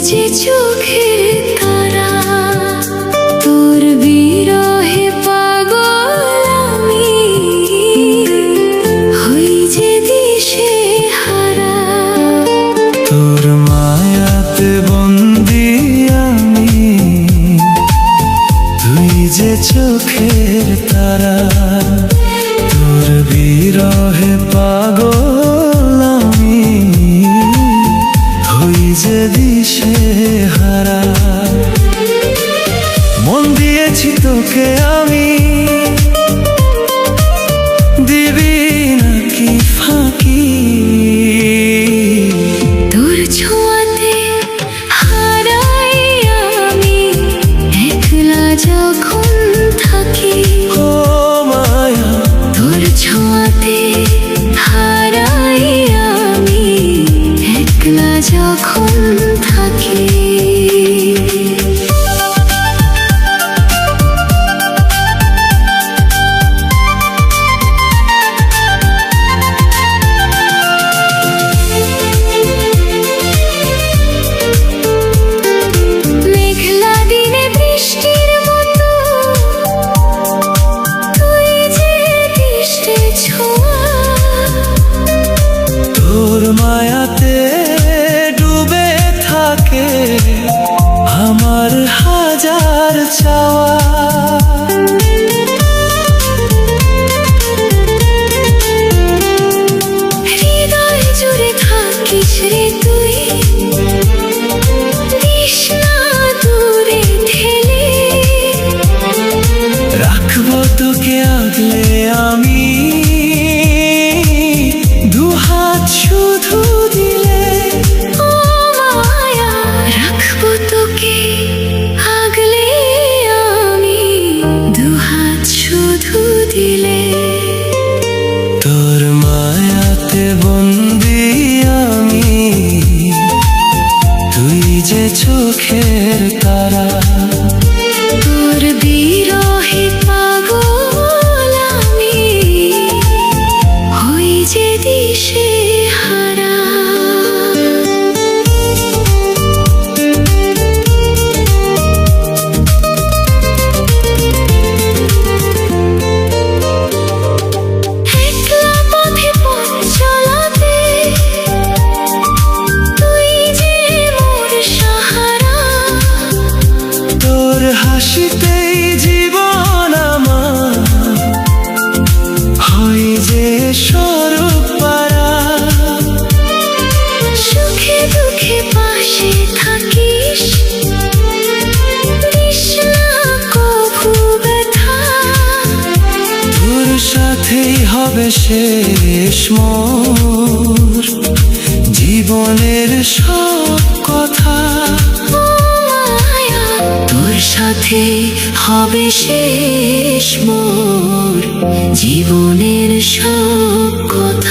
যে চোখের তারা, তোর বিরহে পাগল আমি, হই যে দিশে হারা। তোর মায়াতে বন্দি আমি, তুই যে চোখের তারা, তোর বিরহে পাগল আমি, হই যে দিশে হারা। মন দিয়েছি তোকে আমি, দিবি নাকি ফাঁকি? তোর ছোঁয়াতে হারাই আমি, একলা যখন থাকি। ও মায়া, তোর ছোঁয়াতে হারাই আমি, একলা যখন থাকি। মেঘলা দিনে বৃষ্টির মতো তুই যে দিশে ছোঁয়া। তোর মায়াতে ডুবে থাকে আমার হাজার চাওয়া। হৃদয় জুড়ে থাকিস রে তুই, দিস না দূরে ঠেলে। রাখবো তোকে আগলে আমি, দুহাত শুধু দিলে। ও মায়া, রাখবো তোকে আগলে আমি, দুহাত শুধু দিলে। তোর মায়াতে বন্দি আমি, তুই যে চোখের তারা, তোর বিরহে পাগল আমি, হই যে দিশে হারা। একলা পথে পথ চলাতে তুই যে মোর সাহারা। তোর হাসিতেই জীবন আমার, হয় যে স্বরূপ পারা। সুখে দুঃখে পাশে থাকিস, দিস না কভু ব্যথা। তোর সাথেই হবে শেষ মোর জীবনের সব কথা। ও মায়া, তোর সাথে হবে শেষ মোর জীবনের সব কথা।